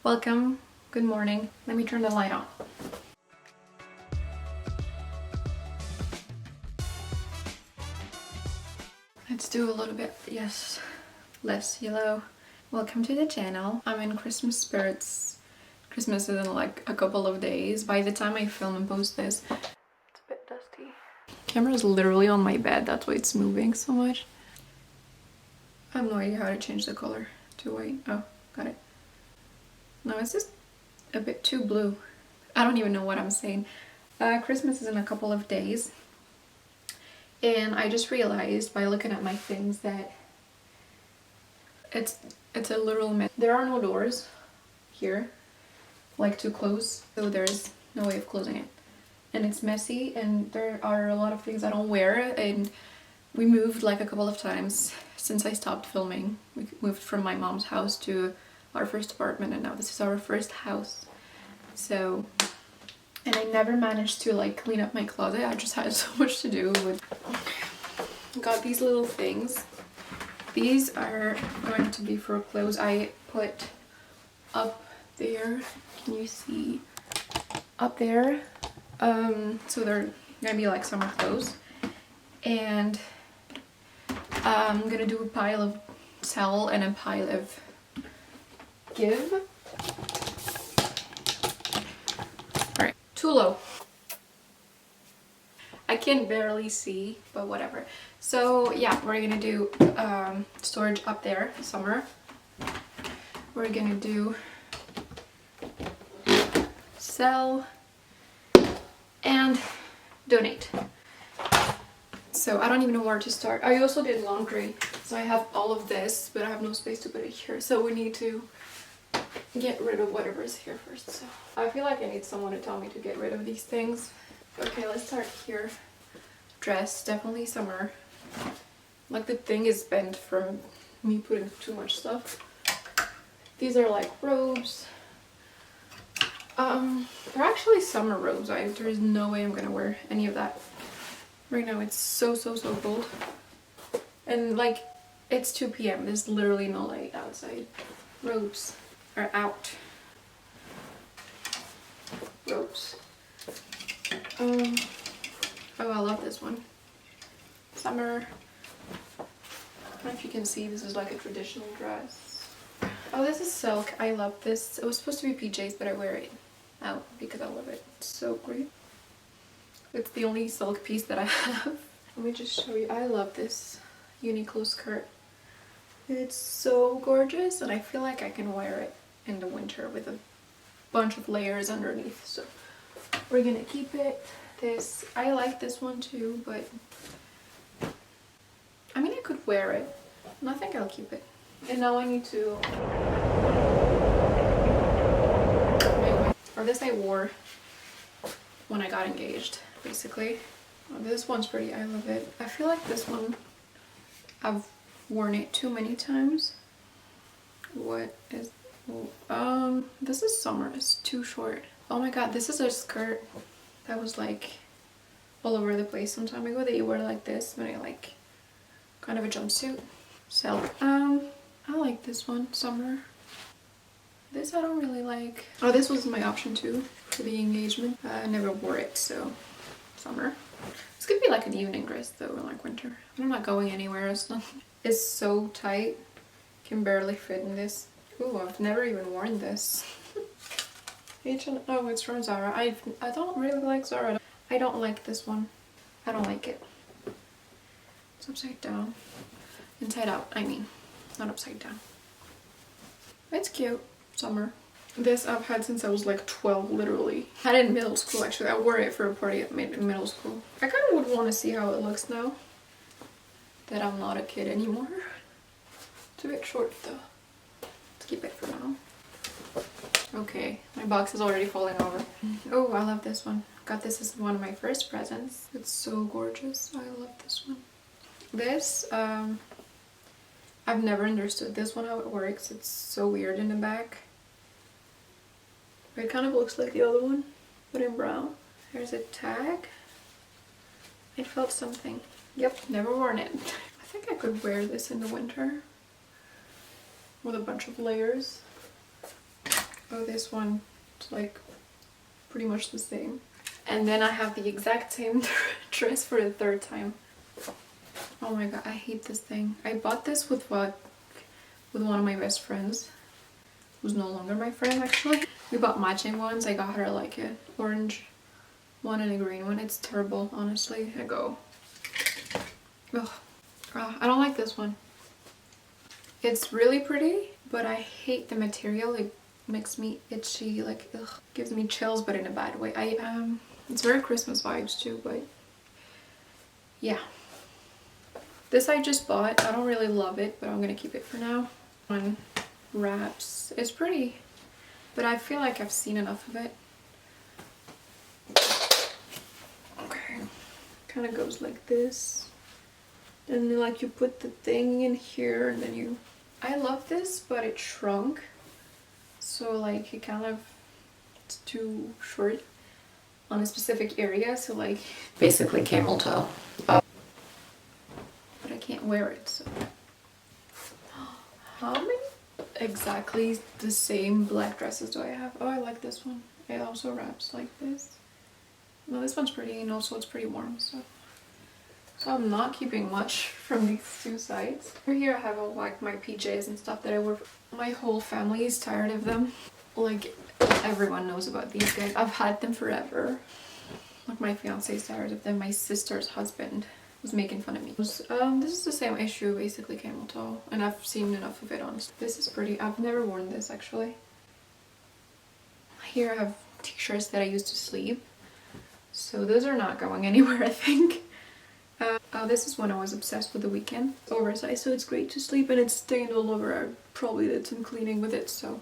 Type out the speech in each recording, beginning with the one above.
Welcome. Good morning. Let me turn the light on. Let's do a little bit, yes, less yellow. Welcome to the channel. I'm in Christmas spirits. Christmas is in like a couple of days. By the time I film and post this, it's a bit dusty. Camera is literally on my bed, that's why it's moving so much. I have no idea how to change the color to white. Oh, got it. No, it's just a bit too blue. I don't even know what I'm saying. Christmas is in a couple of days. And I just realized by looking at my things that it's a literal mess. There are no doors here, like to close, so there's no way of closing it. And it's messy, and there are a lot of things I don't wear, and we moved like a couple of times since I stopped filming. We moved from my mom's house to our first apartment, and now this is our first house. So, and I never managed to like clean up my closet. I just had so much to do with. Got these little things. These are going to be for clothes. I put up there. Can you see? Up there. So they're gonna be like summer clothes. And I'm gonna do a pile of sell and a pile of give. Alright, too low. I can barely see, but whatever. So yeah, we're gonna do storage up there, summer. We're gonna do sell and donate. So I don't even know where to start. I also did laundry, so I have all of this, but I have no space to put it here. So we need to get rid of whatever's here first. So I feel like I need someone to tell me to get rid of these things. Okay, let's start here. Dress, definitely summer. Like the thing is bent from me putting too much stuff. These are like robes. They're actually summer robes. There is no way I'm gonna wear any of that. Right now it's so cold. And like it's 2 p.m. There's literally no light outside. Robes are out. Robes. Oh, I love this one. Summer. I don't know if you can see, this is like a traditional dress. Oh, this is silk. I love this. It was supposed to be PJs, but I wear it out because I love it. It's so great. It's the only silk piece that I have. Let me just show you. I love this Uniqlo skirt. It's so gorgeous, and I feel like I can wear it in the winter with a bunch of layers underneath. So we're gonna keep it. This, I like this one too, but I mean I could wear it, and I think I'll keep it. And now I need to, or this I wore when I got engaged, basically. Oh, this one's pretty, I love it. I feel like this one, I've worn it too many times. What is, this is summer, it's too short. Oh my god, this is a skirt that was like all over the place some time ago that you wear like this, but I like kind of a jumpsuit. So, I like this one, summer. This I don't really like. Oh, this was my option too for the engagement. I never wore it, so summer. This could be like an evening dress though, in like winter. I'm not going anywhere. It's so tight. Can barely fit in this. Ooh, I've never even worn this. Oh, it's from Zara. I don't really like Zara. I don't like this one. I don't like it. It's upside down. Inside out, I mean. Not upside down. It's cute. Summer. This I've had since I was like 12, literally. I had it in middle school actually. I wore it for a party at middle school. I kind of would want to see how it looks now that I'm not a kid anymore. It's a bit short though. Let's keep it for now. Okay, my box is already falling over. Oh, I love this one. Got this as one of my first presents. It's so gorgeous. I love this one. This, I've never understood this one, how it works. It's so weird in the back. It kind of looks like the other one, but in brown. There's a tag. I felt something. Yep, never worn it. I think I could wear this in the winter with a bunch of layers. Oh, this one is like pretty much the same. And then I have the exact same dress for the third time. Oh my god, I hate this thing. I bought this with one of my best friends, who's no longer my friend actually. We bought matching ones. I got her like an orange one and a green one. It's terrible, honestly. I go. Ugh. I don't like this one. It's really pretty, but I hate the material. It makes me itchy, like ugh, gives me chills, but in a bad way. It's very Christmas vibes too, but yeah. This I just bought. I don't really love it, but I'm gonna keep it for now. One wraps. It's pretty, but I feel like I've seen enough of it. Okay. Kind of goes like this. And then like you put the thing in here and then you... I love this, but it shrunk. So like it kind of... it's too short on a specific area, so like... basically camel toe. But I can't wear it, so... How many exactly the same black dresses do I have? Oh, I like this one. It also wraps like this. No, this one's pretty, and also it's pretty warm, so... So I'm not keeping much from these two sides. Over here I have all like my PJs and stuff that I wear. My whole family is tired of them. Like everyone knows about these guys. I've had them forever. Like my fiance is tired of them. My sister's husband was making fun of me. This is the same issue, basically camel toe, and I've seen enough of it honestly. This is pretty. I've never worn this actually. Here I have t-shirts that I used to sleep. So those are not going anywhere, I think. This is when I was obsessed with the weekend. It's oversized, so it's great to sleep, and it's stained all over. I probably did some cleaning with it, so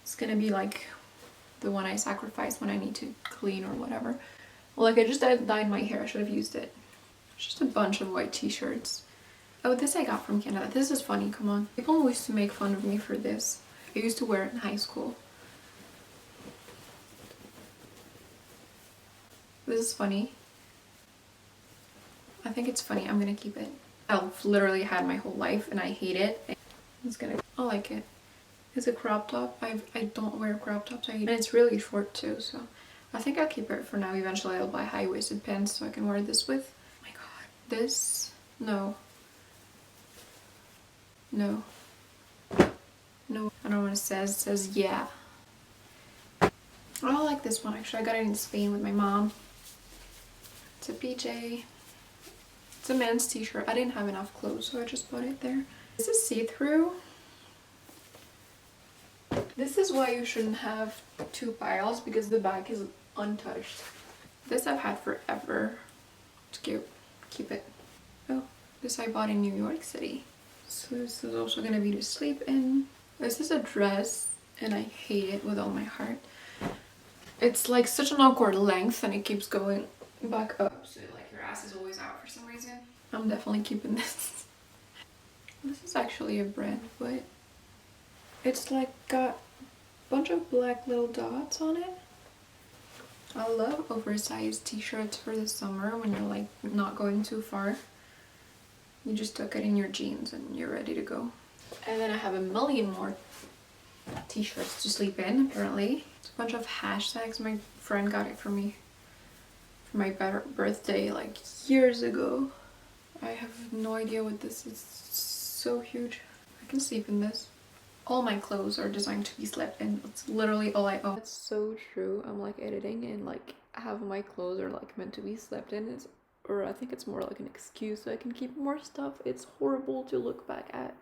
it's gonna be like the one I sacrifice when I need to clean or whatever. Like I just dyed my hair. I should have used it. It's just a bunch of white t-shirts. Oh, this I got from Canada. This is funny, come on. People used to make fun of me for this. I used to wear it in high school. This is funny. I think it's funny. I'm gonna keep it. I've literally had my whole life and I hate it. I like it. It's a crop top. I don't wear crop tops. I hate it. And it's really short too, so I think I'll keep it for now. Eventually I'll buy high-waisted pants so I can wear this with. Oh my god. This? No. No. No. I don't know what it says. It says yeah. I don't like this one actually. I got it in Spain with my mom. It's a PJ. It's a men's t-shirt. I didn't have enough clothes, so I just put it there. This is see-through. This is why you shouldn't have two piles, because the back is untouched. This I've had forever. It's cute. Keep it. Oh, this I bought in New York City. So this is also gonna be to sleep in. This is a dress, and I hate it with all my heart. It's like such an awkward length, and it keeps going back up, so like your ass is always out for some reason. I'm definitely keeping this. This is actually a brand, but it's like got a bunch of black little dots on it. I love oversized t-shirts for the summer when you're like not going too far. You just tuck it in your jeans and you're ready to go. And then I have a million more t-shirts to sleep in, apparently. It's a bunch of hashtags. My friend got it for me for my birthday like years ago. I have no idea what this is. It's so huge. I can sleep in this. All my clothes are designed to be slept in. That's literally all I own. That's so true. I'm like editing and like half of my clothes are like meant to be slept in. Or I think it's more like an excuse so I can keep more stuff. It's horrible to look back at.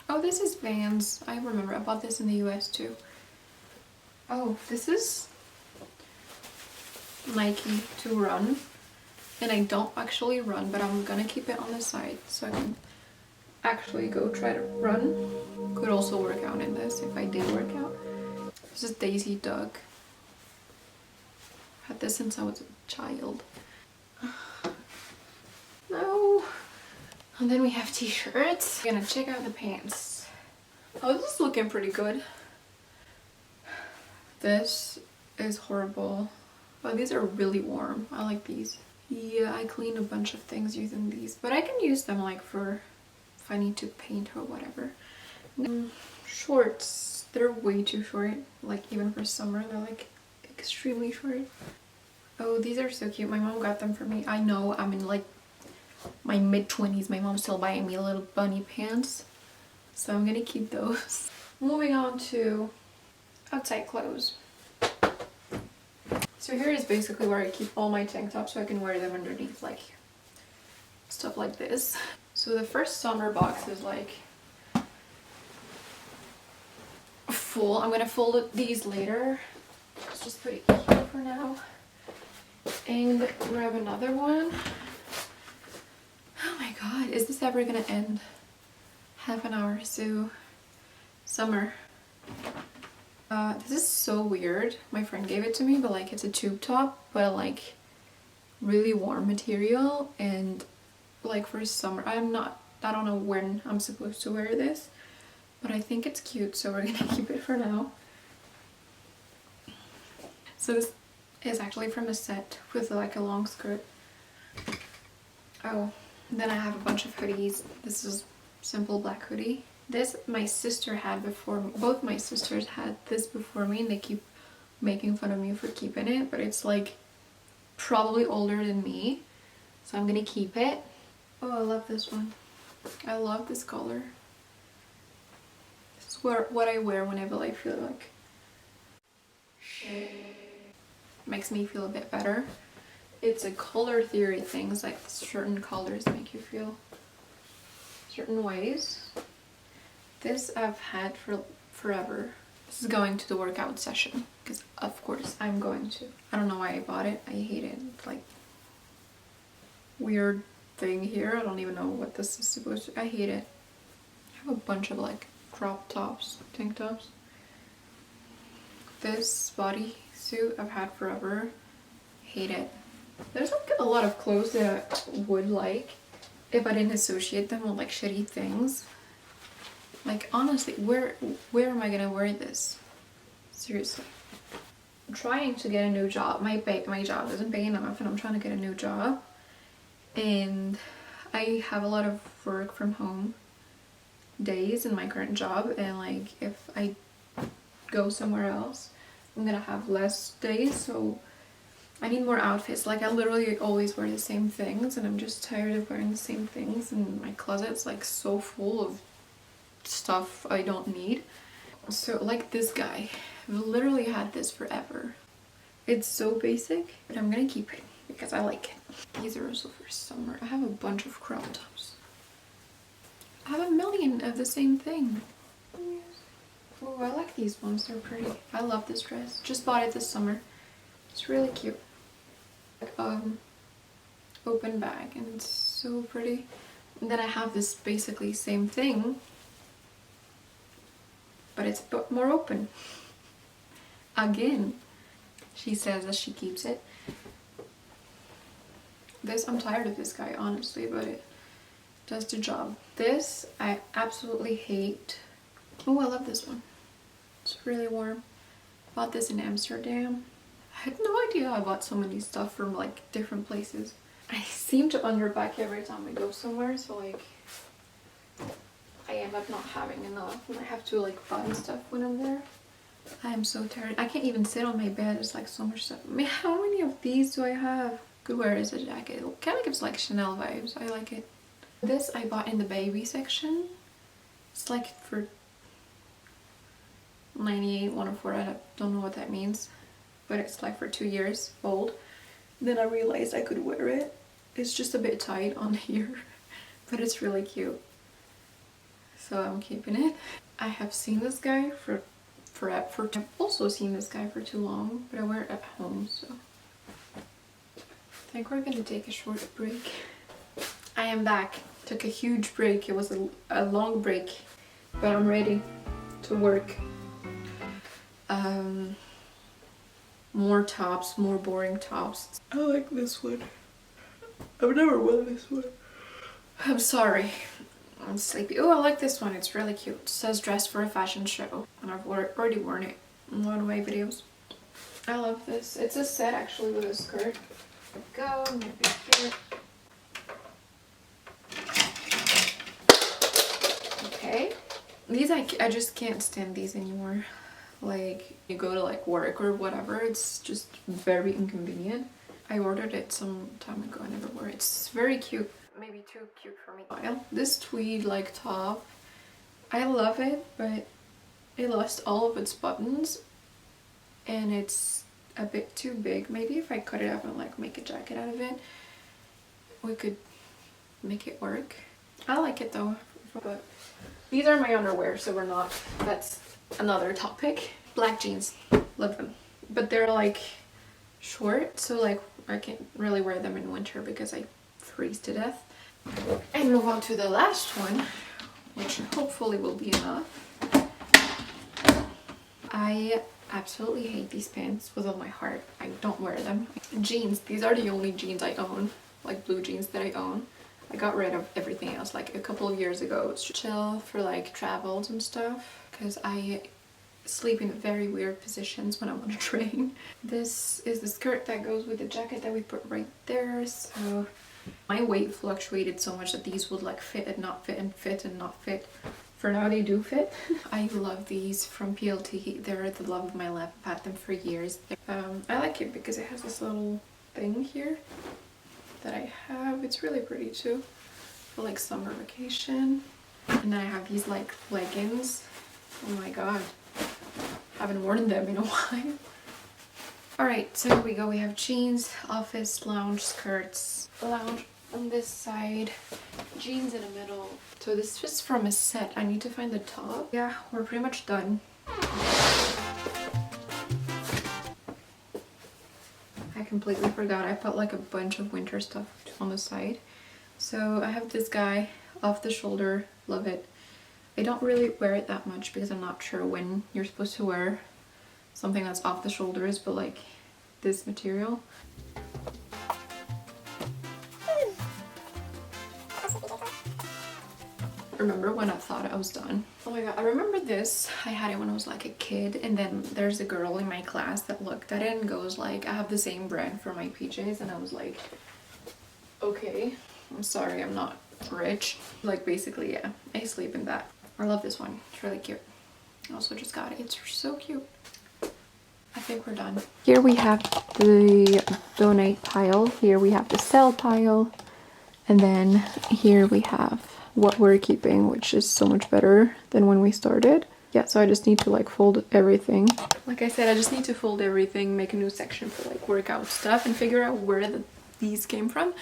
Oh, this is Vans. I remember I bought this in the US too. Oh, this is Nike to run. And I don't actually run, but I'm gonna keep it on the side so I can actually go try to run. Could also work out in this if I did work out. This is Daisy Duck. Had this since I was a child. No. And then we have t-shirts. I'm gonna check out the pants. Oh, this is looking pretty good. This is horrible. Oh, these are really warm. I like these. Yeah, I cleaned a bunch of things using these, but I can use them like for if I need to paint or whatever. Shorts. They're way too short. Like even for summer, they're like extremely short. Oh, these are so cute. My mom got them for me. I know I'm in like my mid-20s. My mom's still buying me little bunny pants. So I'm gonna keep those. Moving on to outside clothes. So here is basically where I keep all my tank tops so I can wear them underneath like stuff like this. So the first summer box is like full. I'm gonna fold these later. Let's just put it here for now. And grab another one. Oh my god, is this ever gonna end? Half an hour, so summer. This is so weird. My friend gave it to me, but like it's a tube top, but like really warm material, and like for summer, I don't know when I'm supposed to wear this, but I think it's cute, so we're gonna keep it for now. So this is actually from a set with like a long skirt. Oh, then I have a bunch of hoodies. This is simple black hoodie. This my sister had before me. Both my sisters had this before me, and they keep making fun of me for keeping it, but it's like probably older than me, so I'm gonna keep it. Oh, I love this one. I love this color. This is what I wear whenever I feel like shit. Makes me feel a bit better. It's a color theory thing. It's like certain colors make you feel certain ways. This I've had for forever. This is going to the workout session because of course I'm going to. I don't know why I bought it. I hate it. It's like weird thing here. I don't even know what this is supposed to. I hate it. I have a bunch of like crop tops, tank tops. This bodysuit I've had forever. Hate it. There's like a lot of clothes that I would like if I didn't associate them with like shitty things. Like honestly, where am I gonna wear this? Seriously. I'm trying to get a new job. My job doesn't pay enough, and I'm trying to get a new job. And I have a lot of work from home days in my current job, and like if I go somewhere else, I'm gonna have less days, so I need more outfits. Like I literally always wear the same things, and I'm just tired of wearing the same things, and my closet's like so full of stuff I don't need. So like this guy, I've literally had this forever. It's so basic, but I'm gonna keep it because I like it. These are also for summer. I have a bunch of crop tops. I have a million of the same thing. Oh, I like these ones. They're pretty. I love this dress. Just bought it this summer. It's really cute. Open bag, and it's so pretty. And then I have this basically same thing, but it's more open. Again, she says that she keeps it. This, I'm tired of this guy, honestly, but it does the job. This, I absolutely hate. Oh, I love this one. It's really warm. Bought this in Amsterdam. I had no idea I bought so many stuff from like different places. I seem to underpack every time I go somewhere, so like I end up not having enough, and I have to like buy stuff when I'm there. I am so tired. I can't even sit on my bed. It's like so much stuff. I mean, how many of these do I have? Could wear as a jacket. It kind of gives like Chanel vibes. I like it. This I bought in the baby section. It's like for 98, 104. I don't know what that means, but it's like for 2 years old. Then I realized I could wear it. It's just a bit tight on here, but it's really cute. So I'm keeping it. I have seen this guy for forever. I've also seen this guy for too long, but I wear it at home, so I think we're gonna take a short break. I am back. Took a huge break. It was a long break, but I'm ready to work. More tops, more boring tops. I like this one. I've never worn this one. I'm sorry. I'm sleepy. Oh, I like this one. It's really cute. It says dress for a fashion show. And I've already worn it in one of my videos. I love this. It's a set actually with a skirt. Go, maybe here. Okay. These I just can't stand these anymore. Like you go to like work or whatever, it's just very inconvenient. I ordered it some time ago, I never wore it. It's very cute, maybe too cute for me. This tweed like top, I love it, but it lost all of its buttons and it's a bit too big. Maybe if I cut it up and like make a jacket out of it, we could make it work. I like it though, but these are my underwear, so we're not, that's another topic. Black jeans, love them, but they're like short, so like I can't really wear them in winter because I freeze to death. And move on to the last one, which hopefully will be enough. I absolutely hate these pants with all my heart. I don't wear them. Jeans, these are the only jeans I own, like blue jeans that I own. I got rid of everything else like a couple of years ago. It's chill for like travels and stuff, because I sleep in very weird positions when I'm on a train. This is the skirt that goes with the jacket that we put right there. So my weight fluctuated so much that these would like fit and not fit and fit and not fit. For now they do fit. I love these from PLT. They're the love of my life. I've had them for years. I like it because it has this little thing here that I have. It's really pretty too for like summer vacation. And then I have these like leggings. Oh my god, haven't worn them in a while. Alright, so here we go. We have jeans, office, lounge, skirts, lounge on this side, jeans in the middle. So this is from a set. I need to find the top. Yeah, we're pretty much done. I completely forgot. I put like a bunch of winter stuff on the side. So I have this guy off the shoulder. Love it. I don't really wear it that much because I'm not sure when you're supposed to wear something that's off the shoulders, but like this material. Remember when I thought I was done? Oh my god, I remember this. I had it when I was like a kid, and then there's a girl in my class that looked at it and goes like, I have the same brand for my PJs, and I was like, okay, I'm sorry, I'm not rich. Like basically, yeah, I sleep in that. I love this one. It's really cute. I also just got it. It's so cute. I think we're done. Here we have the donate pile. Here we have the sell pile. And then here we have what we're keeping, which is so much better than when we started. Yeah, so I just need to like fold everything. Like I said, I just need to fold everything, make a new section for like workout stuff, and figure out where these came from.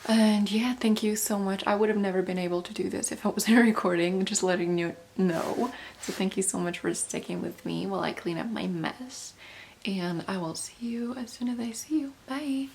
And yeah, thank you so much. I would have never been able to do this if I wasn't recording, just letting you know. So thank you so much for sticking with me while I clean up my mess. And I will see you as soon as I see you. Bye!